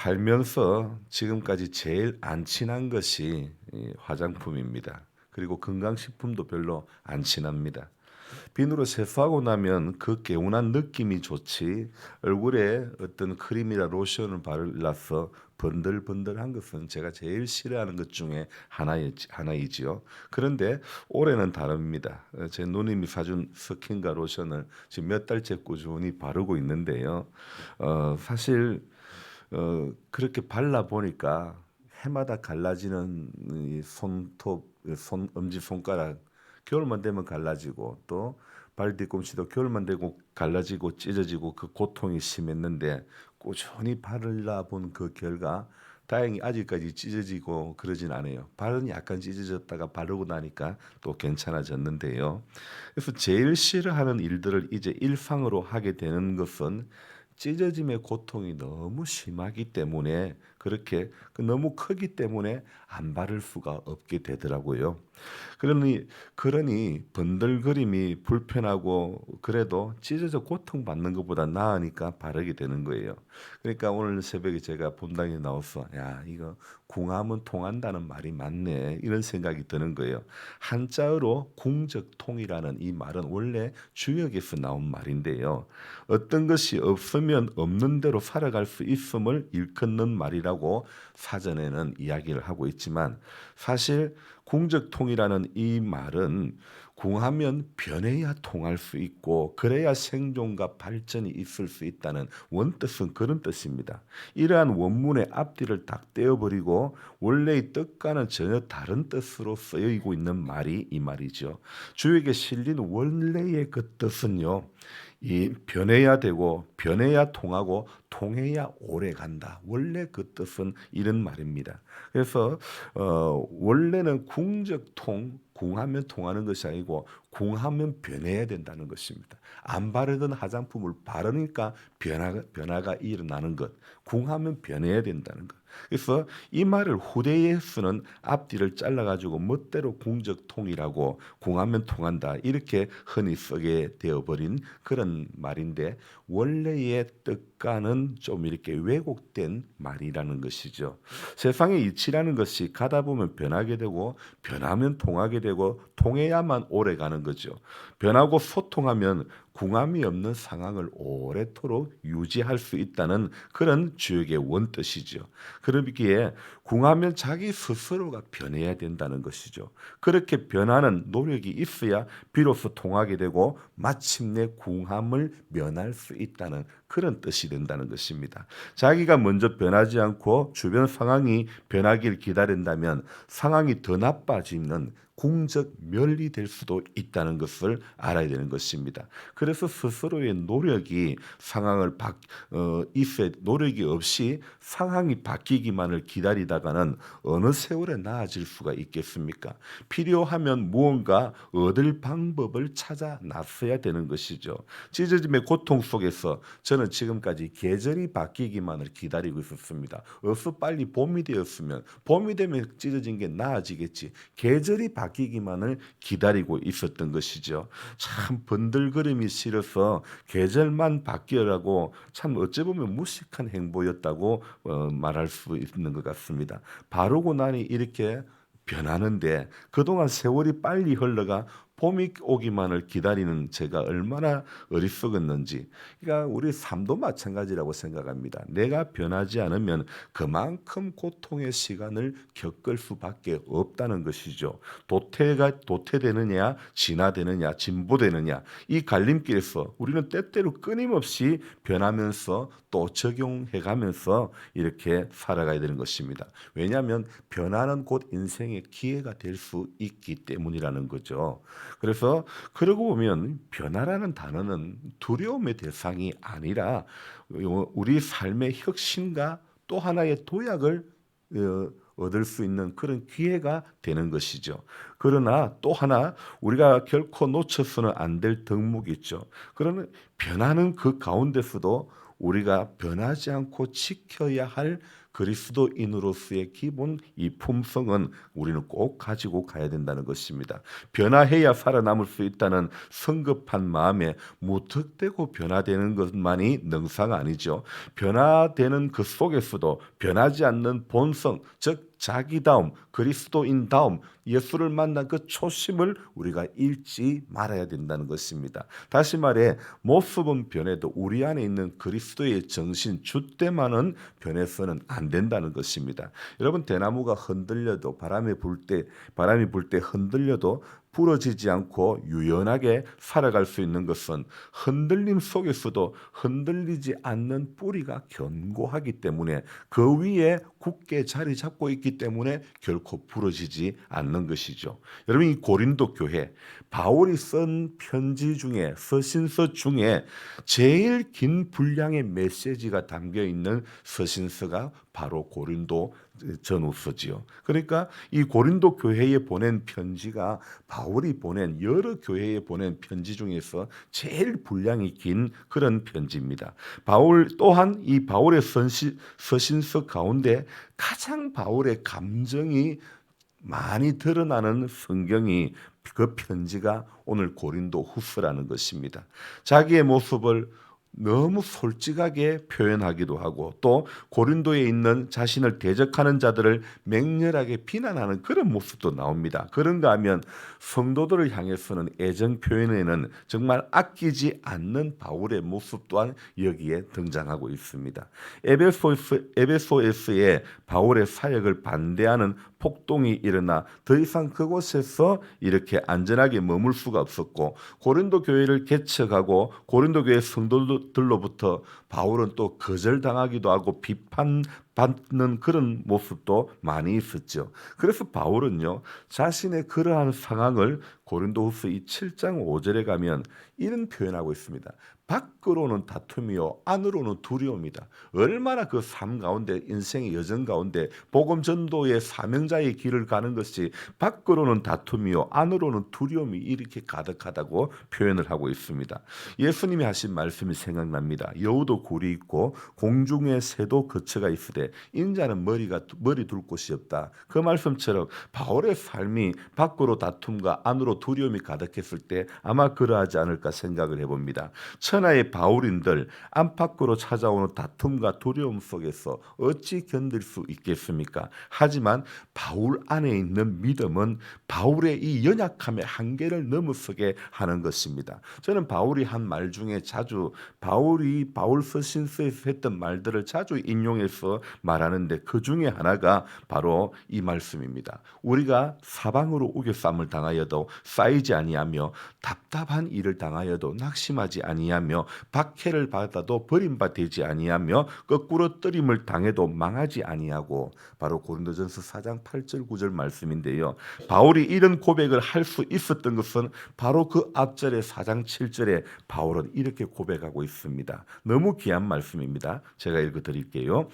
살면서 지금까지 제일 안 친한 것이 이 화장품입니다. 그리고 건강식품도 별로 안 친합니다. 비누로 세수하고 나면 그 개운한 느낌이 좋지 얼굴에 어떤 크림이나 로션을 발라서 번들번들한 것은 제가 제일 싫어하는 것 중에 하나이지요. 그런데 올해는 다릅니다. 제 누님이 사준 스킨과 로션을 지금 몇 달째 꾸준히 바르고 있는데요. 사실 그렇게 발라 보니까 해마다 갈라지는 이 손톱, 손 엄지 손가락 겨울만 되면 갈라지고 또 발 뒤꿈치도 겨울만 되고 갈라지고 찢어지고 그 고통이 심했는데 꾸준히 바르다 본 그 결과 다행히 아직까지 찢어지고 그러진 않아요. 발은 약간 찢어졌다가 바르고 나니까 또 괜찮아졌는데요. 그래서 제일 싫어하는 일들을 이제 일상으로 하게 되는 것은 찢어짐의 고통이 너무 심하기 때문에 그렇게 너무 크기 때문에 안 바를 수가 없게 되더라고요. 그러니 번들거림이 불편하고 그래도 찢어져 고통받는 것보다 나으니까 바르게 되는 거예요. 그러니까 오늘 새벽에 제가 본당에 나와서 '야 이거 궁하면 통한다는 말이 맞네.' 이런 생각이 드는 거예요. 한자어로 궁적통이라는 이 말은 원래 주역에서 나온 말인데요. 어떤 것이 없으면 없는 대로 살아갈 수 있음을 일컫는 말이라고 사전에는 이야기를 하고 있지만 사실 궁적통이라는 이 말은 궁하면 변해야 통할 수 있고 그래야 생존과 발전이 있을 수 있다는 원뜻은 그런 뜻입니다. 이러한 원문의 앞뒤를 딱 떼어버리고 원래의 뜻과는 전혀 다른 뜻으로 쓰이고 있는 말이 이 말이죠. 주역에 실린 원래의 그 뜻은요. 이 변해야 되고 변해야 통하고 통해야 오래 간다. 원래 그 뜻은 이런 말입니다. 그래서 원래는 궁적통 궁하면 통하는 것이 아니고 궁하면 변해야 된다는 것입니다. 안 바르던 화장품을 바르니까 변화가 일어나는 것. 궁하면 변해야 된다는 것. 그래서 이 말을 후대에서는 앞뒤를 잘라가지고 멋대로 궁적통이라고 궁하면 통한다 이렇게 흔히 쓰게 되어버린 그런 말인데 원래의 뜻과는 좀 이렇게 왜곡된 말이라는 것이죠. 세상의 이치라는 것이 가다 보면 변하게 되고 변하면 통하게 되고 통해야만 오래 가는 거죠. 변하고 소통하면 궁함이 없는 상황을 오래도록 유지할 수 있다는 그런 주역의 원뜻이죠. 그러기에 궁하면 자기 스스로가 변해야 된다는 것이죠. 그렇게 변하는 노력이 있어야 비로소 통하게 되고 마침내 궁함을 면할 수 있다는 그런 뜻이 된다는 것입니다. 자기가 먼저 변하지 않고 주변 상황이 변하길 기다린다면 상황이 더 나빠지는 궁적 멸이 될 수도 있다는 것을 알아야 되는 것입니다. 그래서 스스로의 노력이 있어야 노력이 없이 상황이 바뀌기만을 기다리다가는 어느 세월에 나아질 수가 있겠습니까? 필요하면 무언가 얻을 방법을 찾아 나서야 되는 것이죠. 찢어짐의 고통 속에서 저는 지금까지 계절이 바뀌기만을 기다리고 있었습니다. 어서 빨리 봄이 되었으면 봄이 되면 찢어진 게 나아지겠지. 계절이 바뀌기만을 기다리고 있었던 것이죠. 참 번들거림이 싫어서 계절만 바뀌어라고 참 어찌 보면 무식한 행보였다고 말할 수 있는 것 같습니다. 바르고 나니 이렇게 변하는데 그동안 세월이 빨리 흘러가 봄이 오기만을 기다리는 제가 얼마나 어리석었는지. 그러니까 우리 삶도 마찬가지라고 생각합니다. 내가 변하지 않으면 그만큼 고통의 시간을 겪을 수밖에 없다는 것이죠. 도태되느냐, 진화되느냐, 진보되느냐 이 갈림길에서 우리는 때때로 끊임없이 변하면서 또 적용해가면서 이렇게 살아가야 되는 것입니다. 왜냐하면 변화는 곧 인생의 기회가 될 수 있기 때문이라는 거죠. 그래서 그러고 보면 변화라는 단어는 두려움의 대상이 아니라 우리 삶의 혁신과 또 하나의 도약을 얻을 수 있는 그런 기회가 되는 것이죠. 그러나 또 하나 우리가 결코 놓쳐서는 안 될 덕목이 있죠. 그러나 변하는 그 가운데서도 우리가 변하지 않고 지켜야 할 그리스도인으로서의 기본 이 품성은 우리는 꼭 가지고 가야 된다는 것입니다. 변화해야 살아남을 수 있다는 성급한 마음에 무턱대고 변화되는 것만이 능사가 아니죠. 변화되는 그 속에서도 변하지 않는 본성, 즉 자기다움, 그리스도인다움, 예수를 만난 그 초심을 우리가 잃지 말아야 된다는 것입니다. 다시 말해 모습은 변해도 우리 안에 있는 그리스도의 정신, 주때만은 변해서는 안 된다는 것입니다. 여러분, 대나무가 흔들려도 바람이 불 때 흔들려도 부러지지 않고 유연하게 살아갈 수 있는 것은 흔들림 속에서도 흔들리지 않는 뿌리가 견고하기 때문에, 그 위에 굳게 자리 잡고 있기 때문에 결코 부러지지 않는 것이죠. 여러분, 이 고린도 교회, 바울이 쓴 편지 중에, 서신서 중에 제일 긴 분량의 메시지가 담겨 있는 서신서가 바로 고린도 전후서지요. 그러니까 이 고린도 교회에 보낸 편지가 바울이 보낸 여러 교회에 보낸 편지 중에서 제일 분량이 긴 그런 편지입니다. 바울 또한 이 바울의 서신서 가운데 가장 바울의 감정이 많이 드러나는 성경이, 그 편지가 오늘 고린도 후서라는 것입니다. 자기의 모습을 너무 솔직하게 표현하기도 하고, 또 고린도에 있는 자신을 대적하는 자들을 맹렬하게 비난하는 그런 모습도 나옵니다. 그런가 하면 성도들을 향해서는 애정 표현에는 정말 아끼지 않는 바울의 모습 또한 여기에 등장하고 있습니다. 에베소에서의 바울의 사역을 반대하는 폭동이 일어나 더 이상 그곳에서 이렇게 안전하게 머물 수가 없었고, 고린도 교회를 개척하고 고린도 교회 성도들로부터 바울은 또 거절당하기도 하고 비판받는 그런 모습도 많이 있었죠. 그래서 바울은요, 자신의 그러한 상황을 고린도후서 이 7장 5절에 가면 이런 표현하고 있습니다. 밖으로는 다툼이요 안으로는 두려움이다. 얼마나 그 삶 가운데, 인생의 여정 가운데 복음 전도의 사명자의 길을 가는 것이 밖으로는 다툼이요 안으로는 두려움이 이렇게 가득하다고 표현을 하고 있습니다. 예수님이 하신 말씀이 생각납니다. 여우도 굴이 있고 공중에 새도 거처가 있으되 인자는 머리 둘 곳이 없다. 그 말씀처럼 바울의 삶이 밖으로 다툼과 안으로 두려움이 가득했을 때 아마 그러하지 않을까 생각을 해봅니다. 천하의 바울인들 안팎으로 찾아오는 다툼과 두려움 속에서 어찌 견딜 수 있겠습니까? 하지만 바울 안에 있는 믿음은 바울의 이 연약함의 한계를 넘어서게 하는 것입니다. 저는 바울이 한 말 중에 자주, 바울 서신서에서 했던 말들을 자주 인용해서 말하는데, 그 중에 하나가 바로 이 말씀입니다. 우리가 사방으로 우겨쌈을 당하여도 쌓이지 아니하며 답답한 일을 당하여도 낙심하지 아니하며 박해를 받아도 버림받지 아니하며 거꾸로 뜨림을 당해도 망하지 아니하고, 바로 고린도전서 4장 8절 9절 말씀인데요. 바울이 이런 고백을 할 수 있었던 것은 바로 그 앞절의 4장 7절에 바울은 이렇게 고백하고 있습니다. 너무 귀한 말씀입니다. 제가 읽어드릴게요.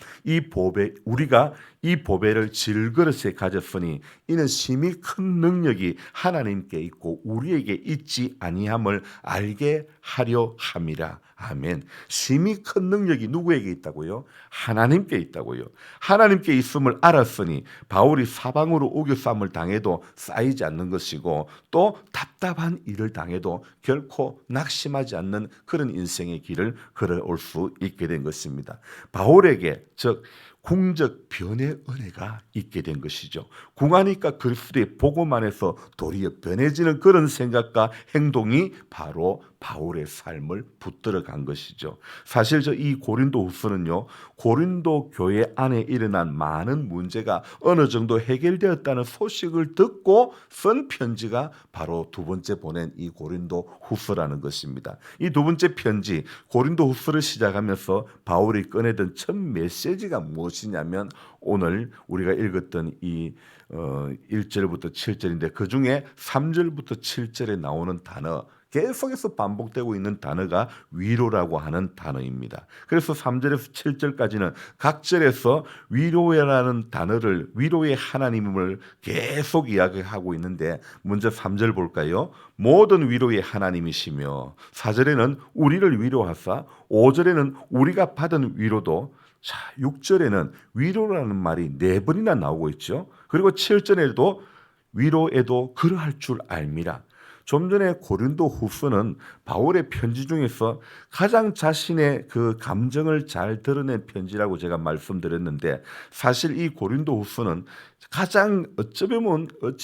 우리가 이 보배를 질그릇에 가졌으니 이는 심히 큰 능력이 하나님께 있고 우리에게 있지 아니함을 알게 하려 함이라. 아멘. 심히 큰 능력이 누구에게 있다고요? 하나님께 있다고요. 하나님께 있음을 알았으니 바울이 사방으로 우겨쌈을 당해도 쌓이지 않는 것이고, 또 답답한 일을 당해도 결코 낙심하지 않는 그런 인생의 길을 걸어올 수 있게 된 것입니다. 바울에게, 즉 궁적 변의 은혜가 있게 된 것이죠. 궁하니까 그리스도의 복음 안에서 도리어 변해지는 그런 생각과 행동이 바로 바울의 삶을 붙들어 간 것이죠. 사실 이 고린도후서는요, 고린도 교회 안에 일어난 많은 문제가 어느 정도 해결되었다는 소식을 듣고 쓴 편지가 바로 두 번째 보낸 이 고린도후서라는 것입니다. 이 두 번째 편지 고린도후서를 시작하면서 바울이 꺼내던 첫 메시지가 무엇이냐면, 오늘 우리가 읽었던 이 1절부터 7절인데 그 중에 3절부터 7절에 나오는 단어, 계속해서 반복되고 있는 단어가 위로라고 하는 단어입니다. 그래서 3절에서 7절까지는 각 절에서 위로라는 단어를 위로의 하나님을 계속 이야기하고 있는데 먼저 3절 볼까요? 모든 위로의 하나님이시며 4절에는 우리를 위로하사 5절에는 우리가 받은 위로도 자 6절에는 위로라는 말이 4번이나 나오고 있죠. 그리고 7절에도 위로에도 그러할 줄 알미라. 좀 전에 고린도 후서는 바울의 편지 중에서 가장 자신의 그 감정을 잘 드러낸 편지라고 제가 말씀드렸는데 사실 이 고린도 후서는 가장 어찌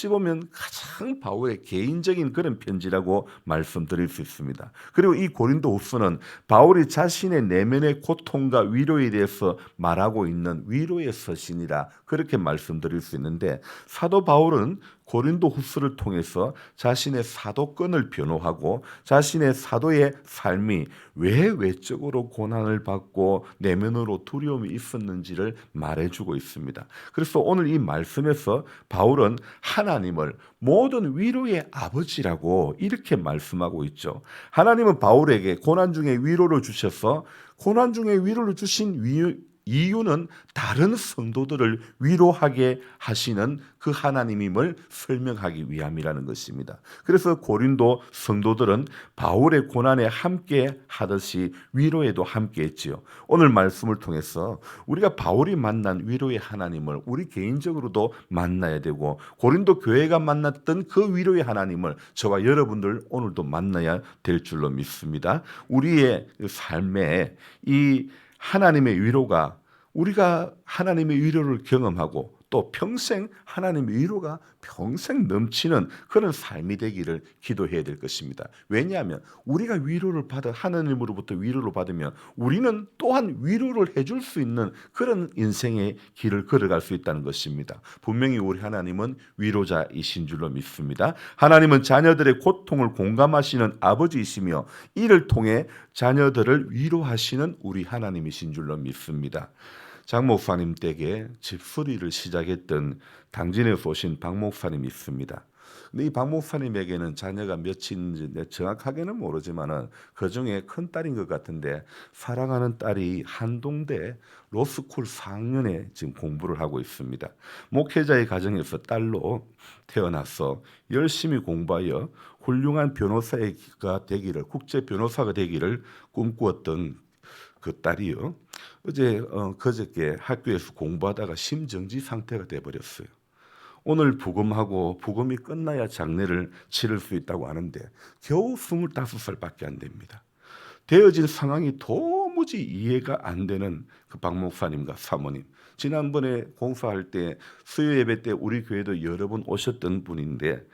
보면 가장 바울의 개인적인 그런 편지라고 말씀드릴 수 있습니다. 그리고 이 고린도 후서는 바울이 자신의 내면의 고통과 위로에 대해서 말하고 있는 위로의 서신이라 그렇게 말씀드릴 수 있는데 사도 바울은 고린도 후서를 통해서 자신의 사도권을 변호하고 자신의 사도의 삶이 왜 외적으로 고난을 받고 내면으로 두려움이 있었는지를 말해주고 있습니다. 그래서 오늘 이 말씀에서 바울은 하나님을 모든 위로의 아버지라고 이렇게 말씀하고 있죠. 하나님은 바울에게 고난 중에 위로를 주셔서 고난 중에 위로를 주신 이유는 다른 성도들을 위로하게 하시는 그 하나님임을 설명하기 위함이라는 것입니다. 그래서 고린도 성도들은 바울의 고난에 함께 하듯이 위로에도 함께 했지요. 오늘 말씀을 통해서 우리가 바울이 만난 위로의 하나님을 우리 개인적으로도 만나야 되고 고린도 교회가 만났던 그 위로의 하나님을 저와 여러분들 오늘도 만나야 될 줄로 믿습니다. 우리의 삶에 이 하나님의 위로가 우리가 하나님의 위로를 경험하고 또 평생 하나님의 위로가 평생 넘치는 그런 삶이 되기를 기도해야 될 것입니다. 왜냐하면 우리가 위로를 받아 하나님으로부터 위로를 받으면 우리는 또한 위로를 해줄 수 있는 그런 인생의 길을 걸어갈 수 있다는 것입니다. 분명히 우리 하나님은 위로자이신 줄로 믿습니다. 하나님은 자녀들의 고통을 공감하시는 아버지이시며 이를 통해 자녀들을 위로하시는 우리 하나님이신 줄로 믿습니다. 장 목사님 댁에 집수리를 시작했던 당진에서 오신 박 목사님이 있습니다. 근데 이 박 목사님에게는 자녀가 몇인지 정확하게는 모르지만은 그 중에 큰 딸인 것 같은데 사랑하는 딸이 한동대 로스쿨 4학년에 지금 공부를 하고 있습니다. 목회자의 가정에서 딸로 태어나서 열심히 공부하여 훌륭한 변호사가 되기를 국제 변호사가 되기를 꿈꾸었던 그 딸이요. 그저께 학교에서 공부하다가 심정지 상태가 돼버렸어요. 오늘 부검하고 부검이 끝나야 장례를 치를 수 있다고 하는데 겨우 25살밖에 안 됩니다. 되어진 상황이 도무지 이해가 안 되는 그 박 목사님과 사모님. 지난번에 공사할 때 수요 예배 때 우리 교회도 여러 번 오셨던 분인데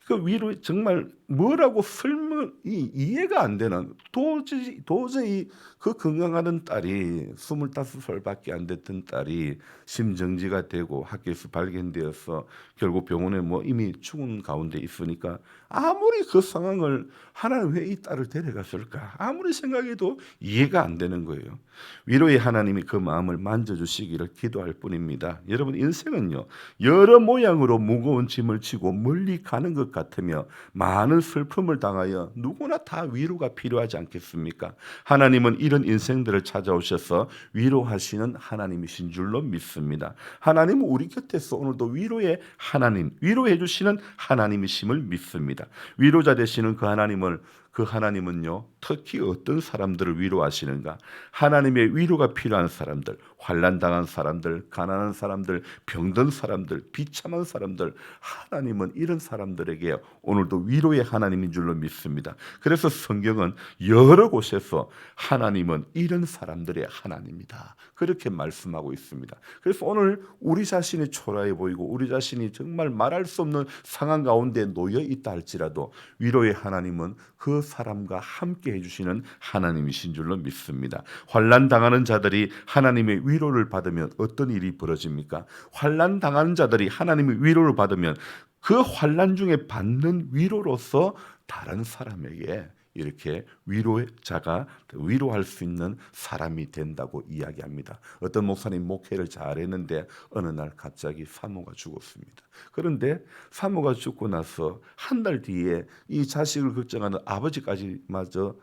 그 위로 정말 뭐라고 설명이 이해가 안 되는 도저히 그 건강하던 딸이 25살밖에 안 됐던 딸이 심정지가 되고 학교에서 발견되어서 결국 병원에 이미 죽은 가운데 있으니까 아무리 그 상황을 하나님 왜 이 딸을 데려갔을까 아무리 생각해도 이해가 안 되는 거예요. 위로의 하나님이 그 마음을 만져주시기를 기도할 뿐입니다. 여러분 인생은요 여러 모양으로 무거운 짐을 지고 멀리 가는 것 같으며 많은 슬픔을 당하여 누구나 다 위로가 필요하지 않겠습니까? 하나님은 이런 인생들을 찾아오셔서 위로하시는 하나님이신 줄로 믿습니다. 하나님은 우리 곁에서 오늘도 위로의 하나님, 위로해 주시는 하나님이심을 믿습니다. 위로자 되시는 그 하나님은요 특히 어떤 사람들을 위로하시는가? 하나님의 위로가 필요한 사람들, 환난당한 사람들, 가난한 사람들, 병든 사람들, 비참한 사람들, 하나님은 이런 사람들에게 오늘도 위로의 하나님인 줄로 믿습니다. 그래서 성경은 여러 곳에서 하나님은 이런 사람들의 하나님이다 그렇게 말씀하고 있습니다. 그래서 오늘 우리 자신이 초라해 보이고 우리 자신이 정말 말할 수 없는 상황 가운데 놓여 있다 할지라도 위로의 하나님은 그 사람과 함께 해주시는 하나님이신 줄로 믿습니다. 환난 당하는 자들이 하나님의 위로를 받으면 어떤 일이 벌어집니까? 환난 당하는 자들이 하나님의 위로를 받으면 그 환난 중에 받는 위로로서 다른 사람에게 이렇게 위로자가 위로할 수 있는 사람이 된다고 이야기합니다. 어떤 목사님 목회를 잘했는데 어느 날 갑자기 사모가 죽었습니다. 그런데 사모가 죽고 나서 한 달 뒤에 이 자식을 걱정하는 아버지마저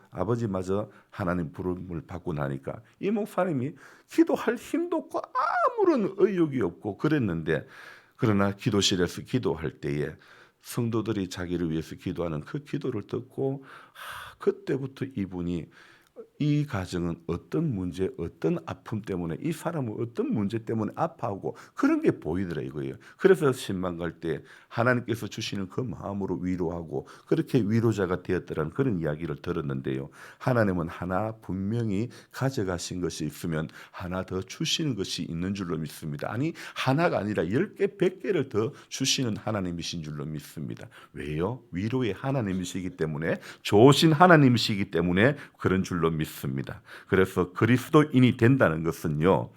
하나님 부름을 받고 나니까 이 목사님이 기도할 힘도 없고 아무런 의욕이 없고 그랬는데, 그러나 기도실에서 기도할 때에 성도들이 자기를 위해서 기도하는 그 기도를 듣고 그때부터 이분이 이 가정은 어떤 문제, 어떤 아픔 때문에, 이 사람은 어떤 문제 때문에 아파하고 그런 게 보이더라 이거예요. 그래서 신방 갈 때 하나님께서 주시는 그 마음으로 위로하고 그렇게 위로자가 되었더라는 그런 이야기를 들었는데요. 하나님은 하나 분명히 가져가신 것이 있으면 하나 더 주시는 것이 있는 줄로 믿습니다. 아니 하나가 아니라 10개, 100개를 더 주시는 하나님이신 줄로 믿습니다. 왜요? 위로의 하나님이시기 때문에, 좋으신 하나님이시기 때문에 그런 줄로 믿습니다. 그래서 그리스도인이 된다는 것은요,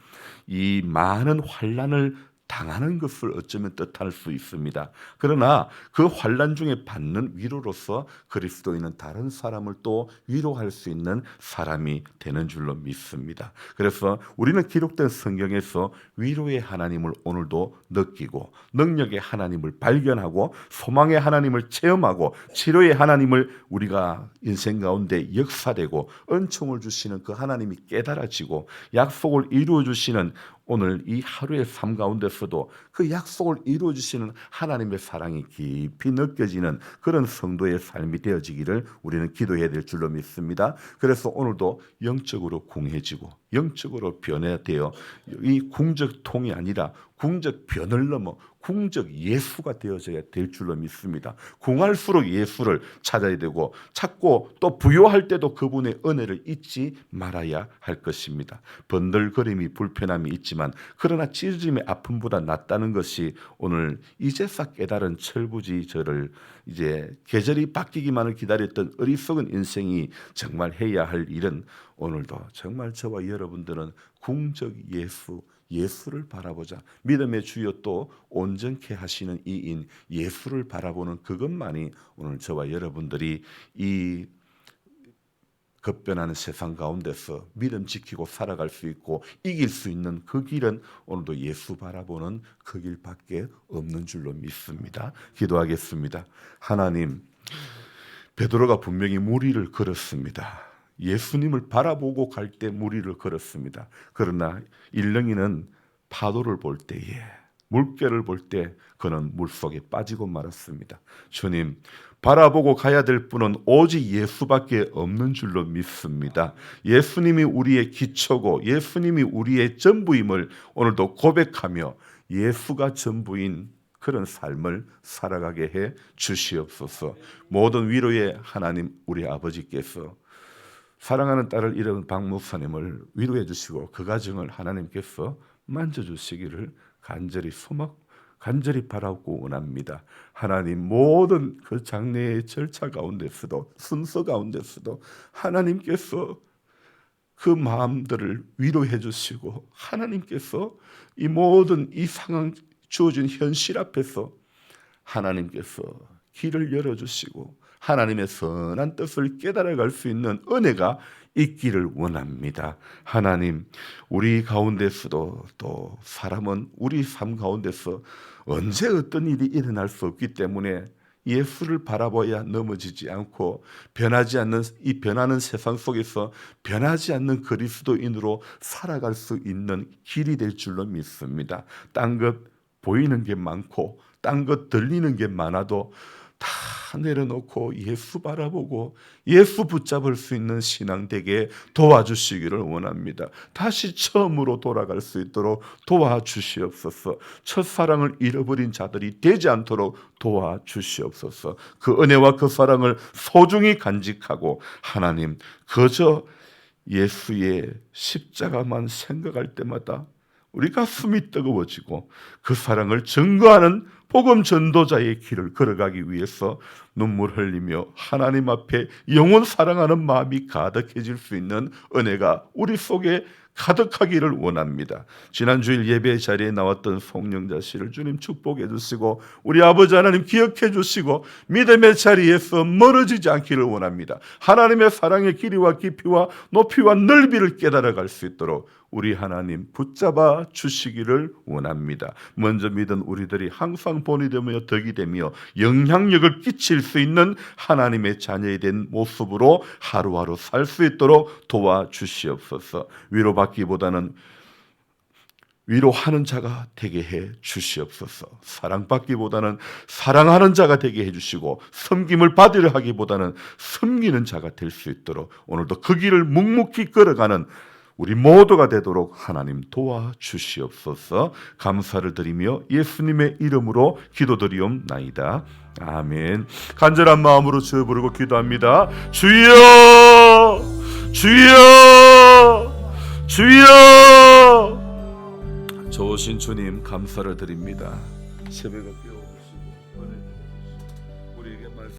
이 많은 환난을 당하는 것을 어쩌면 뜻할 수 있습니다. 그러나 그 환난 중에 받는 위로로서 그리스도인은 다른 사람을 또 위로할 수 있는 사람이 되는 줄로 믿습니다. 그래서 우리는 기록된 성경에서 위로의 하나님을 오늘도 느끼고 능력의 하나님을 발견하고 소망의 하나님을 체험하고 치료의 하나님을 우리가 인생 가운데 역사되고 은총을 주시는 그 하나님이 깨달아지고 약속을 이루어 주시는 오늘 이 하루의 삶 가운데서도 그 약속을 이루어 주시는 하나님의 사랑이 깊이 느껴지는 그런 성도의 삶이 되어지기를 우리는 기도해야 될 줄로 믿습니다. 그래서 오늘도 영적으로 궁해지고 영적으로 변화되어 이 궁적 통이 아니라 궁적 변을 넘어 궁적 예수가 되어져야 될 줄로 믿습니다. 궁할수록 예수를 찾아야 되고 찾고 또 부요할 때도 그분의 은혜를 잊지 말아야 할 것입니다. 번들거림이 불편함이 있지만 그러나 찢어짐의 아픔보다 낫다는 것이 오늘 이제서 깨달은 철부지 저를 이제 계절이 바뀌기만을 기다렸던 어리석은 인생이 정말 해야 할 일은 오늘도 정말 저와 여러분들은 궁적 예수를 바라보자. 믿음의 주여 또 온전케 하시는 이인 예수를 바라보는 그것만이 오늘 저와 여러분들이 이 급변하는 세상 가운데서 믿음 지키고 살아갈 수 있고 이길 수 있는 그 길은 오늘도 예수 바라보는 그 길밖에 없는 줄로 믿습니다. 기도하겠습니다. 하나님, 베드로가 분명히 무리를 걸었습니다. 예수님을 바라보고 갈 때 무리를 걸었습니다. 그러나 일렁이는 파도를 볼 때에, 물결을 볼 때 그는 물속에 빠지고 말았습니다. 주님, 바라보고 가야 될 분은 오직 예수밖에 없는 줄로 믿습니다. 예수님이 우리의 기초고 예수님이 우리의 전부임을 오늘도 고백하며 예수가 전부인 그런 삶을 살아가게 해 주시옵소서. 모든 위로의 하나님 우리 아버지께서 사랑하는 딸을 잃은 박 목사님을 위로해 주시고 그 가정을 하나님께서 만져주시기를 간절히 바라고 원합니다. 하나님, 모든 그 장례의 절차 가운데서도 순서 가운데서도 하나님께서 그 마음들을 위로해 주시고 하나님께서 이 모든 이 상황 주어진 현실 앞에서 하나님께서 길을 열어주시고 하나님의 선한 뜻을 깨달아갈 수 있는 은혜가 있기를 원합니다. 하나님, 우리 가운데서도 또 사람은 우리 삶 가운데서 언제 어떤 일이 일어날 수 없기 때문에 예수를 바라봐야 넘어지지 않고 변하지 않는 이 변하는 세상 속에서 변하지 않는 그리스도인으로 살아갈 수 있는 길이 될 줄로 믿습니다. 딴 것 보이는 게 많고 딴 것 들리는 게 많아도 다 내려놓고 예수 바라보고 예수 붙잡을 수 있는 신앙 되게 도와주시기를 원합니다. 다시 처음으로 돌아갈 수 있도록 도와주시옵소서. 첫사랑을 잃어버린 자들이 되지 않도록 도와주시옵소서. 그 은혜와 그 사랑을 소중히 간직하고 하나님, 그저 예수의 십자가만 생각할 때마다 우리 가슴이 뜨거워지고 그 사랑을 증거하는 복음 전도자의 길을 걸어가기 위해서 눈물 흘리며 하나님 앞에 영원 사랑하는 마음이 가득해질 수 있는 은혜가 우리 속에 가득하기를 원합니다. 지난 주일 예배 자리에 나왔던 송영자 씨를 주님 축복해 주시고 우리 아버지 하나님 기억해 주시고 믿음의 자리에서 멀어지지 않기를 원합니다. 하나님의 사랑의 길이와 깊이와 높이와 넓이를 깨달아갈 수 있도록 우리 하나님 붙잡아 주시기를 원합니다. 먼저 믿은 우리들이 항상 본이 되며 덕이 되며 영향력을 끼칠 수 있는 하나님의 자녀에 된 모습으로 하루하루 살 수 있도록 도와주시옵소서. 위로받기보다는 위로하는 자가 되게 해 주시옵소서. 사랑받기보다는 사랑하는 자가 되게 해 주시고 섬김을 받으려 하기보다는 섬기는 자가 될 수 있도록 오늘도 그 길을 묵묵히 걸어가는 우리 모두가 되도록 하나님 도와주시옵소서. 감사를 드리며 예수님의 이름으로 기도드리옵나이다. 아멘. 간절한 마음으로 주여 부르고 기도합니다. 주여, 주여, 주여. 좋으신 주님 감사를 드립니다. 새벽에 깨워주시고 은혜 주시고 우리에게 말씀